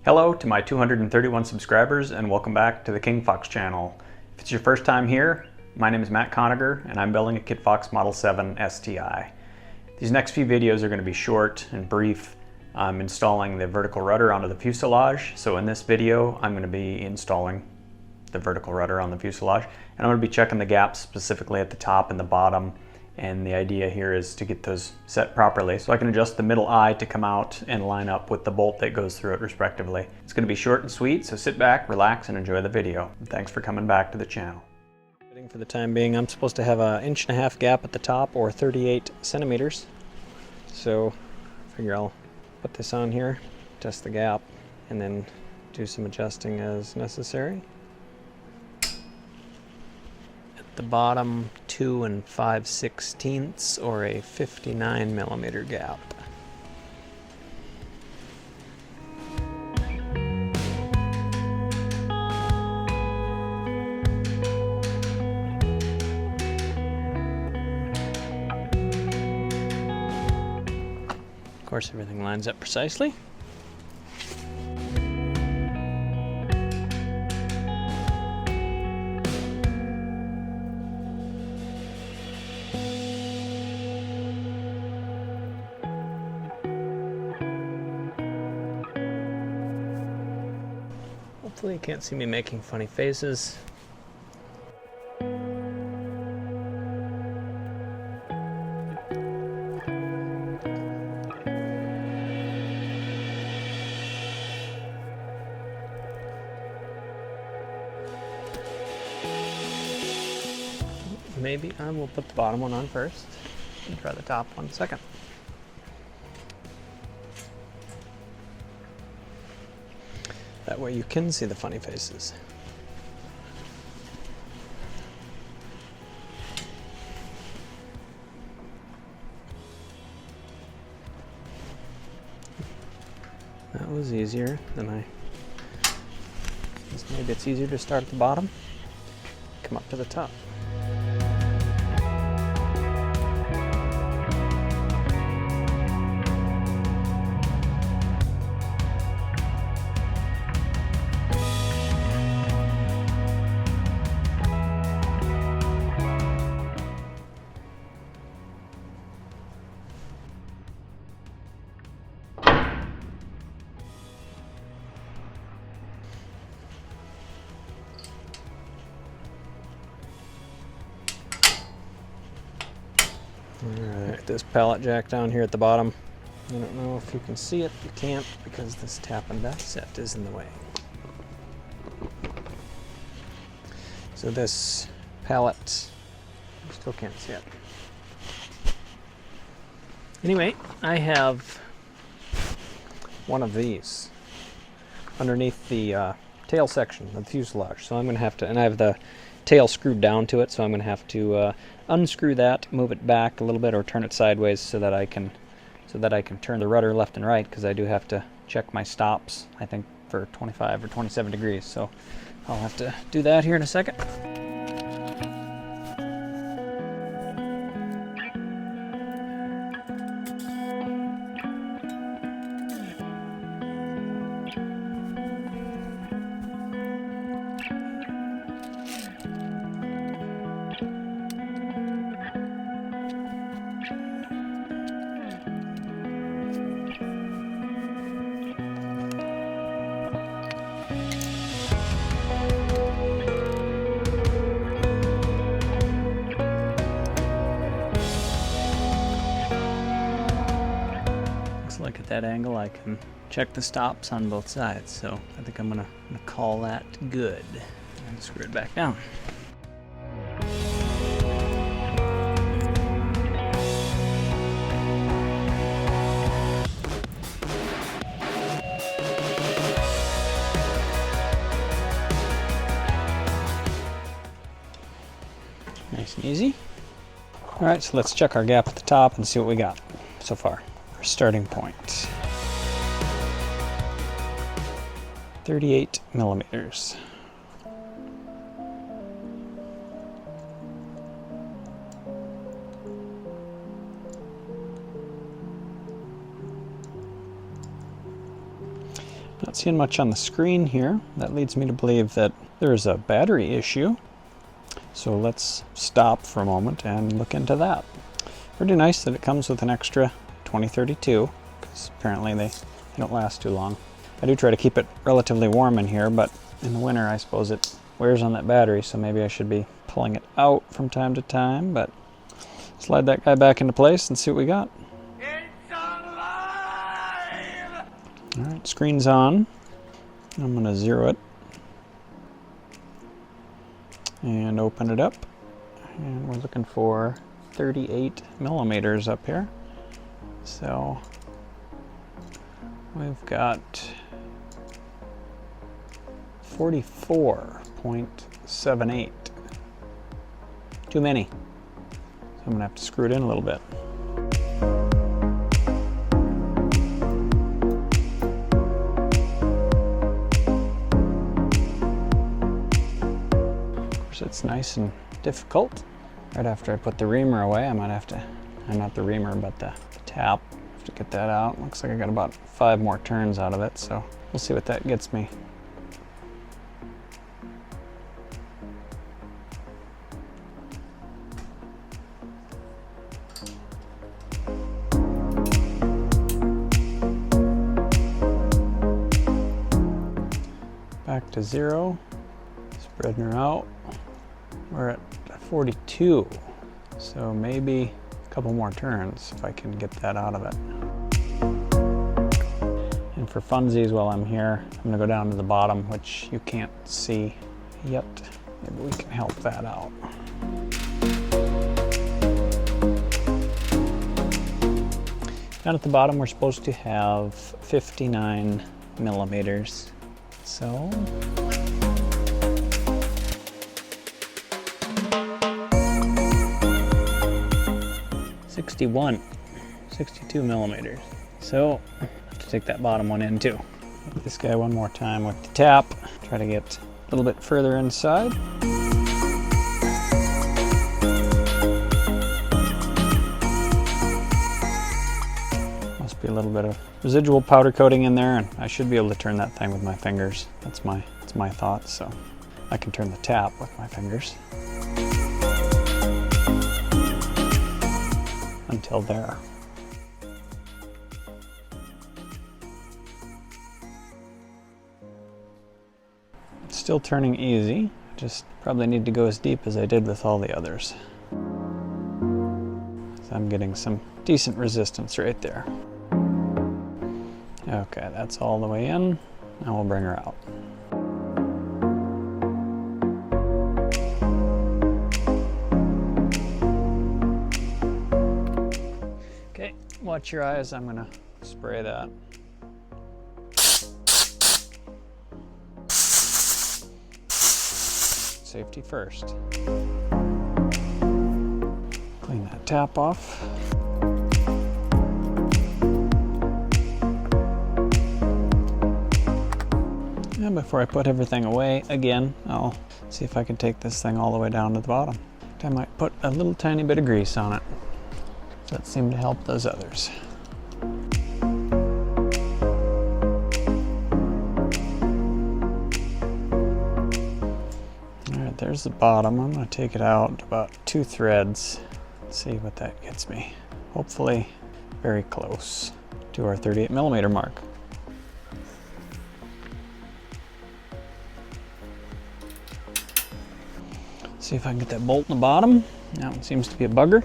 Hello to my 231 subscribers and welcome back to the King Fox channel. If it's your first time here, my name is Matt Conager and I'm building a Kit Fox Model 7 STI. These next few videos are going to be short and brief. I'm installing the vertical rudder onto the fuselage. So in this video, I'm going to be installing the vertical rudder on the fuselage and I'm going to be checking the gaps specifically at the top and the bottom. And the idea here is to get those set properly so I can adjust the middle eye to come out and line up with the bolt that goes through it respectively. It's going to be short and sweet, so sit back, relax, and enjoy the video. And thanks for coming back to the channel. For the time being, I'm supposed to have an 1.5 inch gap at the top, or 38 centimeters. So I figure I'll put this on here, test the gap, and then do some adjusting as necessary. The bottom 2 5/16 or a 59 millimeter gap. Of course, everything lines up precisely. Hopefully you can't see me making funny faces. Maybe I will put the bottom one on first and try the top one second. That way you can see the funny faces. That was easier than I... Maybe it's easier to start at the bottom, come up to the top. Alright, this pallet jack down here at the bottom. I don't know if you can see it. You can't because this tap and back set is in the way. So this pallet, you still can't see it. Anyway, I have one of these underneath the tail section of the fuselage. So I'm going to have to, and I have the tail screwed down to it, so I'm going to have to unscrew that, move it back a little bit, or turn it sideways so that I can turn the rudder left and right, because I do have to check my stops, I think for 25 or 27 degrees. So I'll have to do that here in a second. Like at that angle I can check the stops on both sides, so I think I'm gonna call that good and screw it back down. Nice and easy. Alright, so let's check our gap at the top and see what we got so far. Our starting point. 38 millimeters. Not seeing much on the screen here. That leads me to believe that there's a battery issue. So let's stop for a moment and look into that. Pretty nice that it comes with an extra 2032, because apparently they don't last too long. I do try to keep it relatively warm in here, but in the winter I suppose it wears on that battery, so maybe I should be pulling it out from time to time, but slide that guy back into place and see what we got. It's alive! Alright, screen's on. I'm going to zero it and open it up, and we're looking for 38 millimeters up here. So we've got 44.78. Too many. So I'm gonna have to screw it in a little bit. Of course, it's nice and difficult. Right after I put the reamer away, I might have to, not the reamer, but the tap, have to get that out. Looks like I got about 5 more turns out of it, so we'll see what that gets me. Back to 0, spreading her out. We're at 42, so maybe a couple more turns if I can get that out of it. And for funsies, while I'm here, I'm gonna go down to the bottom, which you can't see yet. Maybe we can help that out. Down at the bottom, we're supposed to have 59 millimeters. So 62 millimeters. So I have to take that bottom one in too. Hit this guy one more time with the tap. Try to get a little bit further inside. Must be a little bit of residual powder coating in there, and I should be able to turn that thing with my fingers. That's my thought. So I can turn the tap with my fingers. Until there. It's still turning easy. Just probably need to go as deep as I did with all the others. So I'm getting some decent resistance right there. Okay, that's all the way in. Now we'll bring her out. Watch your eyes, I'm gonna spray that. Safety first. Clean that tap off. And before I put everything away, again, I'll see if I can take this thing all the way down to the bottom. I might put a little tiny bit of grease on it. That seemed to help those others. Alright, there's the bottom. I'm going to take it out about 2 threads. See what that gets me. Hopefully very close to our 38 millimeter mark. See if I can get that bolt in the bottom. That one seems to be a bugger.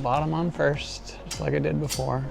Bottom on first, just like I did before.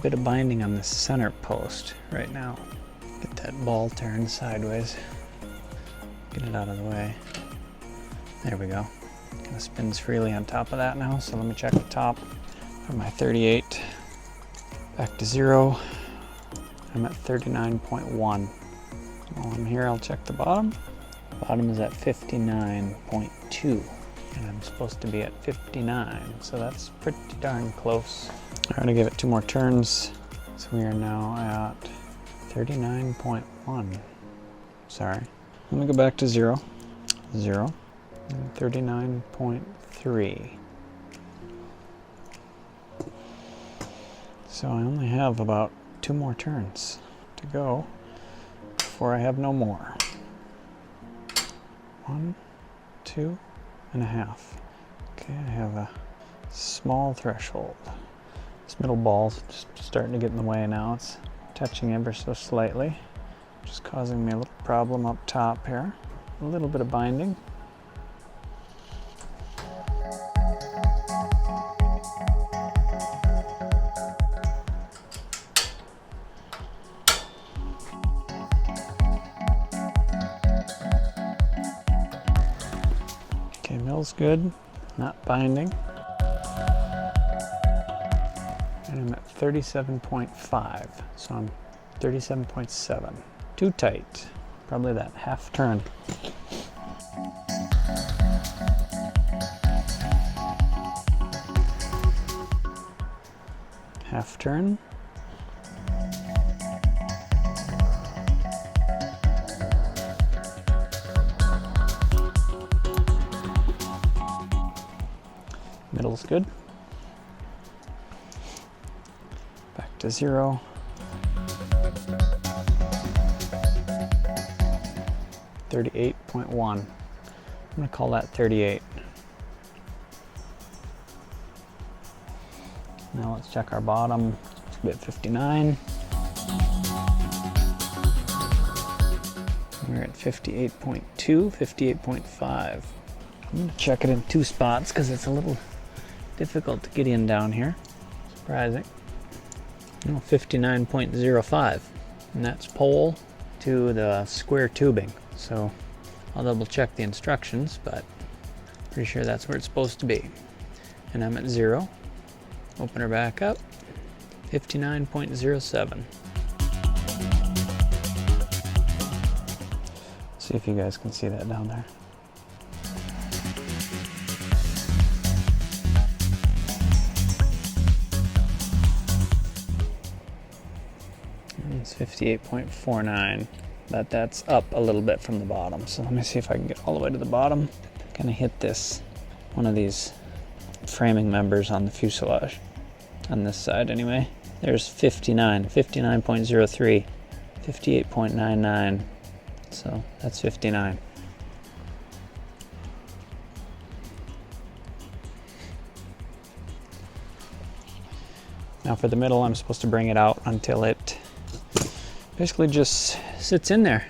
Bit of binding on the center post right now. Get that ball turned sideways. Get it out of the way. There we go. Kind of spins freely on top of that now, so let me check the top for my 38. Back to 0. I'm at 39.1. While I'm here, I'll check the bottom. Bottom is at 59.2, and I'm supposed to be at 59, so that's pretty darn close. I'm gonna give it 2 more turns, so we are now at 39.1. Sorry. Let me go back to 0, and 39.3. So I only have about 2 more turns to go before I have no more. 1, 2.5. Okay, I have a small threshold. This middle ball's just starting to get in the way now. It's touching ever so slightly, just causing me a little problem up top here. A little bit of binding. Okay, mill's good, not binding. And I'm at 37.5, so I'm 37.7. Too tight, probably that half turn. Half turn. Middle's good. Back to 0. $38.1. I'm gonna call that 38. Now let's check our bottom. It's a bit 59. We're at 58.2, 58.5. I'm gonna check it in 2 spots because it's a little difficult to get in down here. Surprising. No, 59.05, and that's pole to the square tubing. So I'll double check the instructions, but pretty sure that's where it's supposed to be. And I'm at 0. Open her back up. 59.07. See if you guys can see that down there. It's 58.49, but that's up a little bit from the bottom. So let me see if I can get all the way to the bottom. Gonna hit this, one of these framing members on the fuselage, on this side anyway. There's 59, 59.03, 58.99, so that's 59. Now for the middle, I'm supposed to bring it out until it basically just sits in there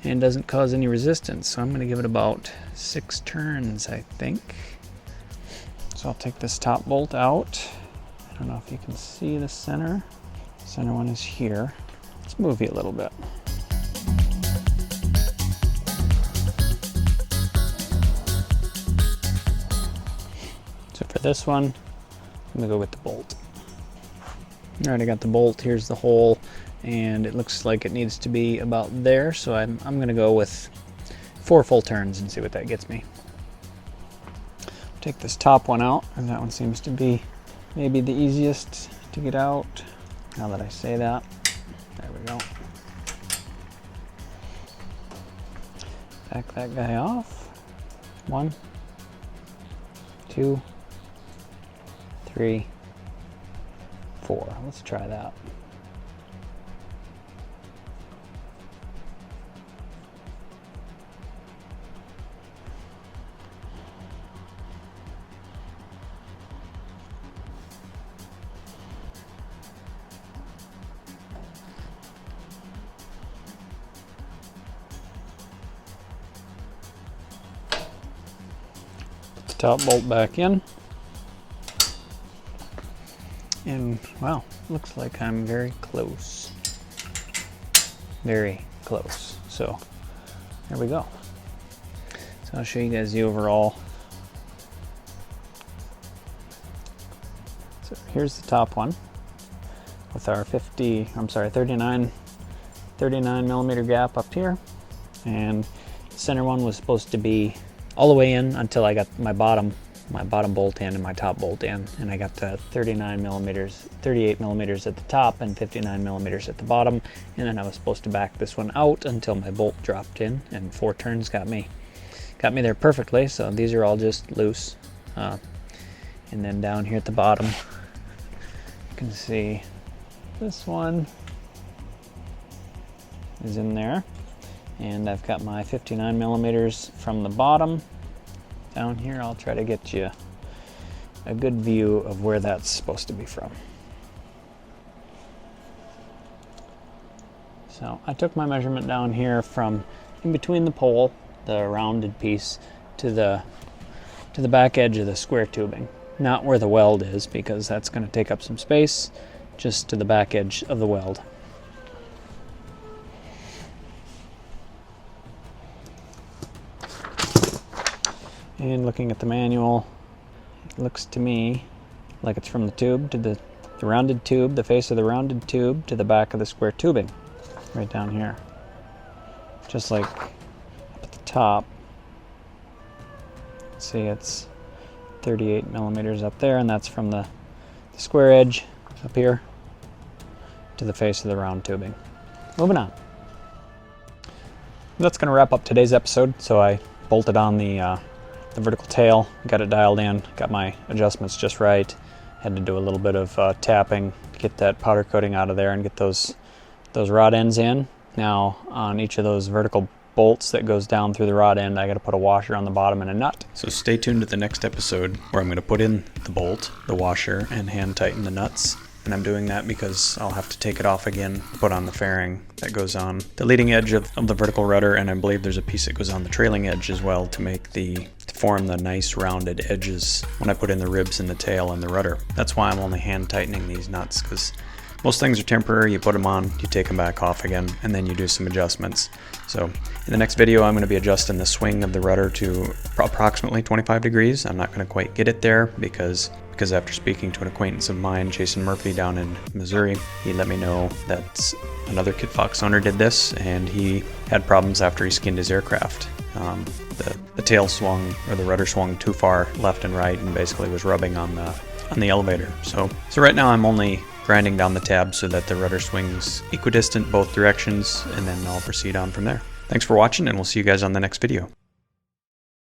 and doesn't cause any resistance. So I'm going to give it about 6 turns, I think. So I'll take this top bolt out. I don't know if you can see the center. The center one is here. Let's move you a little bit. So for this one, I'm going to go with the bolt. All right, I got the bolt. Here's the hole, and it looks like it needs to be about there, so I'm going to go with 4 full turns and see what that gets me. Take this top one out, and that one seems to be maybe the easiest to get out. Now that I say that, there we go. Back that guy off. 1, 2, 3, 4. Let's try that. Put the top bolt back in. And wow, looks like I'm very close. Very close. So there we go. So I'll show you guys the overall. So here's the top one. with our 39 millimeter gap up here, and the center one was supposed to be all the way in until I got my bottom bolt in and my top bolt in, and I got the 38 millimeters at the top and 59 millimeters at the bottom, and then I was supposed to back this one out until my bolt dropped in, and 4 turns got me there perfectly. So these are all just loose, and then down here at the bottom you can see this one is in there, and I've got my 59 millimeters from the bottom down here. I'll try to get you a good view of where that's supposed to be from. So I took my measurement down here from in between the pole, the rounded piece, to the back edge of the square tubing. Not where the weld is, because that's going to take up some space, just to the back edge of the weld. And looking at the manual, it looks to me like it's from the tube to the rounded tube, the face of the rounded tube, to the back of the square tubing, right down here. Just like up at the top. See, it's 38 millimeters up there, and that's from the square edge up here to the face of the round tubing. Moving on. That's going to wrap up today's episode. So I bolted on the vertical tail, got it dialed in, got my adjustments just right. Had to do a little bit of tapping to get that powder coating out of there and get those rod ends in. Now on each of those vertical bolts that goes down through the rod end, I got to put a washer on the bottom and a nut. So stay tuned to the next episode where I'm going to put in the bolt, the washer, and hand tighten the nuts. And I'm doing that because I'll have to take it off again, put on the fairing that goes on the leading edge of the vertical rudder, and I believe there's a piece that goes on the trailing edge as well to form the nice rounded edges when I put in the ribs in the tail and the rudder. That's why I'm only hand tightening these nuts, because most things are temporary. You put them on, you take them back off again, and then you do some adjustments. So in the next video, I'm going to be adjusting the swing of the rudder to approximately 25 degrees. I'm not going to quite get it there because after speaking to an acquaintance of mine, Jason Murphy, down in Missouri, he let me know that another Kit Fox owner did this, and he had problems after he skinned his aircraft. The tail swung, or the rudder swung too far left and right, and basically was rubbing on the elevator. So right now I'm only grinding down the tab so that the rudder swings equidistant both directions, and then I'll proceed on from there. Thanks for watching, and we'll see you guys on the next video.